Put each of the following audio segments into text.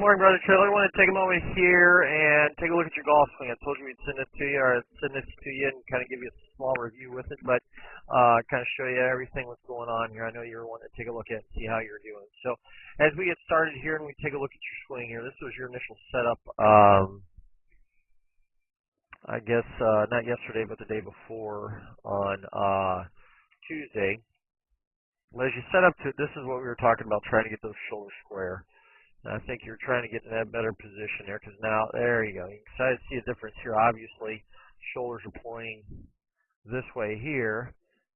morning, Brother Trailer. I want to take a moment here and take a look at your golf swing. I told you we'd send it to you, or send this to you and kind of give you a small review with it, but kind of show you everything what's going on here. I know you were wanting to take a look at it and see how you're doing. So as we get started here and we take a look at your swing here, this was your initial setup, I guess not yesterday, but the day before on Tuesday. Well, as you set up to it, this is what we were talking about, trying to get those shoulders square. And I think you're trying to get in that better position there, because now, there you go. You can start to see a difference here. Obviously, shoulders are pointing this way here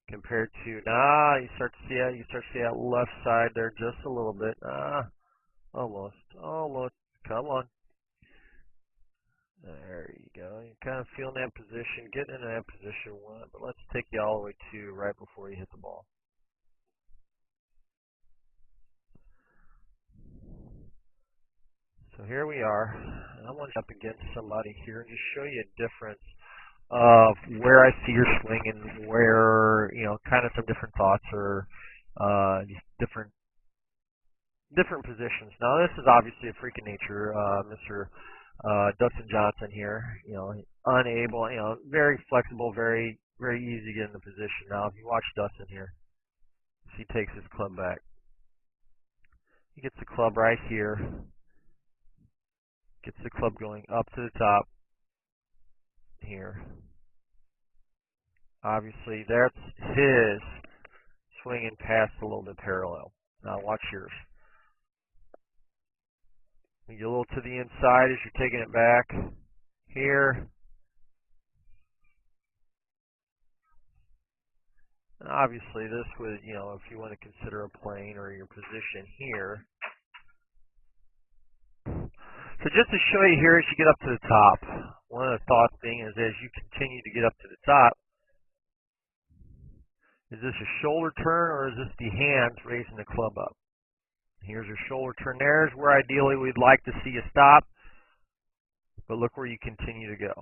compared to, you start to see that, that left side there just a little bit. Almost. Come on. There you go. You're kind of feeling that position, getting into that position one, but let's take you all the way to right before you hit the ball. So here we are, and I want to up against somebody here and just show you a difference of where I see your swing and where, kind of some different thoughts or just different positions. Now this is obviously a freak of nature, Mr. Dustin Johnson here, unable, very flexible, very, very easy to get in the position. Now if you watch Dustin here, he takes his club back. He gets the club right here. Gets the club going up to the top here. Obviously, that's his swinging past a little bit parallel. Now watch yours. You get a little to the inside as you're taking it back here. And obviously, this would, if you want to consider a plane or your position here. So just to show you here as you get up to the top, one of the thoughts being is as you continue to get up to the top, is this a shoulder turn or is this the hands raising the club up? Here's your shoulder turn. There's where ideally we'd like to see you stop, but look where you continue to go.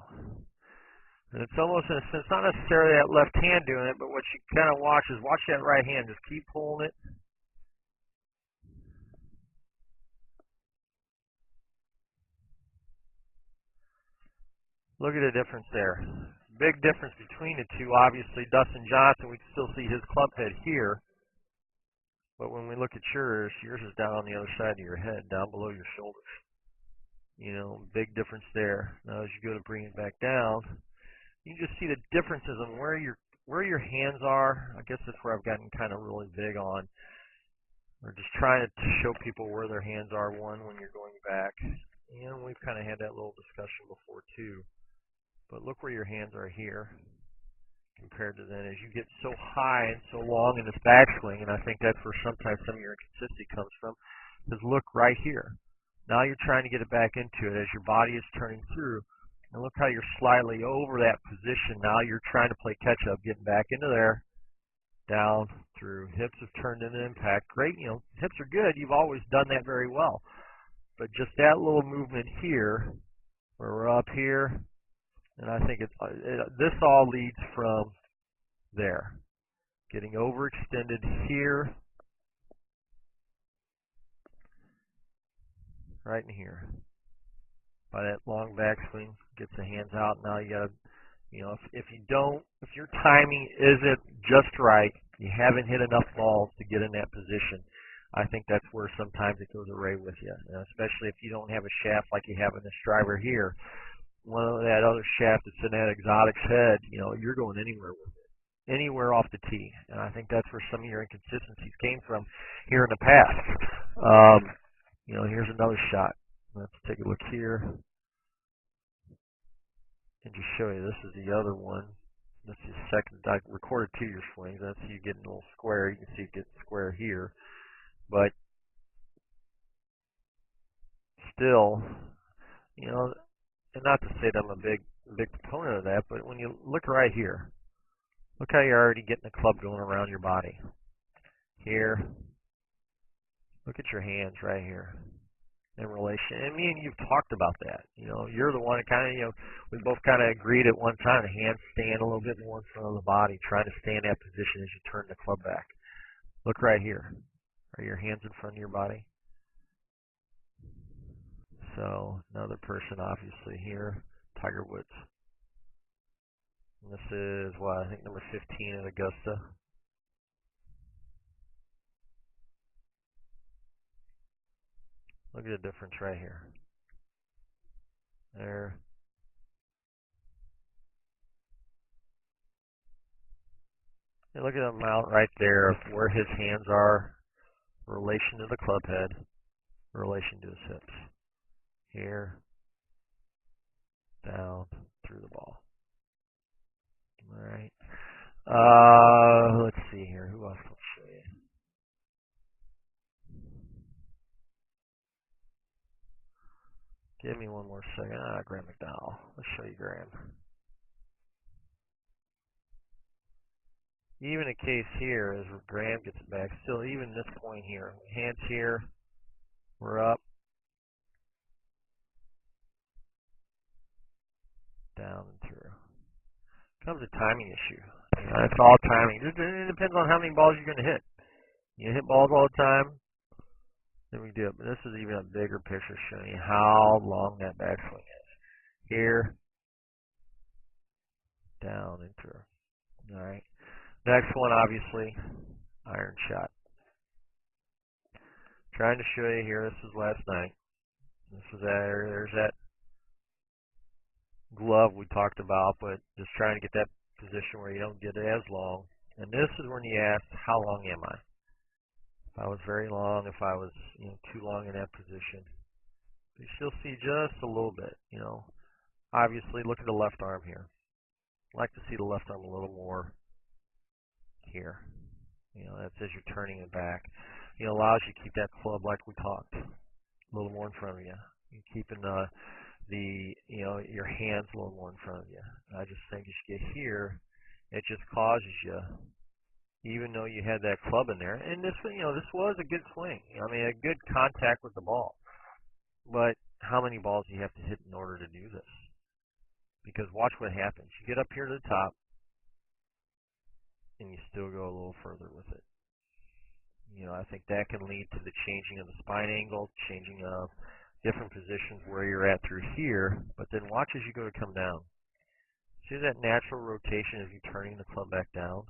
And it's almost in a sense, not necessarily that left hand doing it, but what you kind of watch that right hand. Just keep pulling it. Look at the difference there. Big difference between the two. Obviously, Dustin Johnson, we can still see his club head here. But when we look at yours is down on the other side of your head, down below your shoulders. Big difference there. Now, as you go to bring it back down, you can just see the differences on where your hands are. I guess that's where I've gotten kind of really big on. We're just trying to show people where their hands are, one, when you're going back. And we've kind of had that little discussion before, too. But look where your hands are here compared to then. As you get so high and so long in this backswing, and I think that's where sometimes some of your inconsistency comes from, is look right here. Now you're trying to get it back into it as your body is turning through. And look how you're slightly over that position. Now you're trying to play catch-up, getting back into there, down, through. Hips have turned into impact. Great, hips are good. You've always done that very well. But just that little movement here, where we're up here, and I think this all leads from there. Getting overextended here, right in here. By that long backswing, gets the hands out. Now you got to, if your timing isn't just right, you haven't hit enough balls to get in that position, I think that's where sometimes it goes away with you, especially if you don't have a shaft like you have in this driver here. One of that other shaft that's in that exotic's head, you're going anywhere with it, anywhere off the tee. And I think that's where some of your inconsistencies came from here in the past. Here's another shot. Let's take a look here and just show you. This is the other one. This is second. I recorded 2 of your swings. That's you getting a little square. You can see it gets square here, but still, and not to say that I'm a big proponent of that, but when you look right here, look how you're already getting the club going around your body. Here, look at your hands right here in relation. And me and you've talked about that. You're the one that kind of, we both kind of agreed at one time the hands stand a little bit more in front of the body, trying to stay in that position as you turn the club back. Look right here. Are your hands in front of your body? So another person obviously here, Tiger Woods. And this is what, I think number 15 at Augusta. Look at the difference right here. There. And look at the amount right there of where his hands are, relation to the club head, relation to his hips. Here, down, through the ball. Alright. Let's see here. Who else will show you? Give me one more second. Graham McDowell. Let's show you Graham. Even a case here is where Graham gets it back. Still, even this point here. Hands here. We're up. Down and through. Becomes a timing issue. You know, it's all timing. It depends on how many balls you're going to hit. You hit balls all the time, then we do it. But this is even a bigger picture showing you how long that backswing is. Here, down and through. All right. Next one, obviously, iron shot. Trying to show you here. This was last night. This was there's that glove we talked about, but just trying to get that position where you don't get it as long. And this is when you ask, how long am I? If I was very long, if I was too long in that position. You still see just a little bit, Obviously, look at the left arm here. I like to see the left arm a little more here. That's as you're turning it back. It allows you to keep that club like we talked, a little more in front of you. You're keeping your hands a little more in front of you. I just think as you get here, it just causes you, even though you had that club in there, and this was a good swing. I mean, a good contact with the ball. But how many balls do you have to hit in order to do this? Because watch what happens. You get up here to the top, and you still go a little further with it. I think that can lead to the changing of the spine angle, changing of different positions where you're at through here. But then watch as you go to come down. See that natural rotation as you're turning the club back down?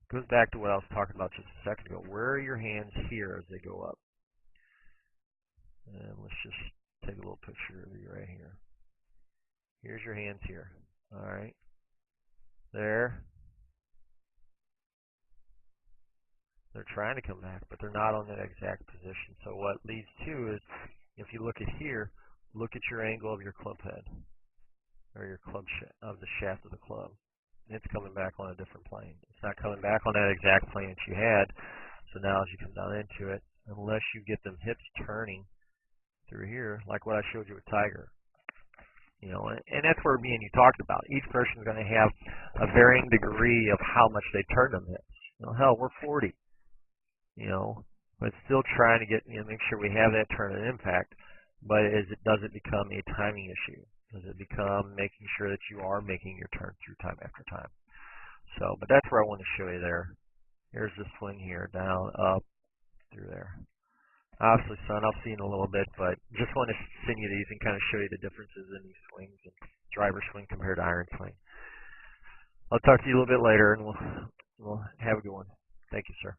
It goes back to what I was talking about just a second ago. Where are your hands here as they go up? And let's just take a little picture of you right here. Here's your hands here. All right. There. They're trying to come back, but they're not on that exact position. So what leads to is, if you look at here, look at your angle of your club head, or your club of the shaft of the club. And it's coming back on a different plane. It's not coming back on that exact plane that you had. So now as you come down into it, unless you get them hips turning through here, like what I showed you with Tiger. And that's where me and you talked about. Each person is going to have a varying degree of how much they turn them hips. Hell, we're 40. But still trying to make sure we have that turn and impact. But does it become a timing issue? Does it become making sure that you are making your turn through time after time? So, but that's where I want to show you there. Here's the swing here, down, up, through there. Obviously, son, I'll see you in a little bit, but just want to send you these and kind of show you the differences in these swings and driver swing compared to iron swing. I'll talk to you a little bit later, and we'll have a good one. Thank you, sir.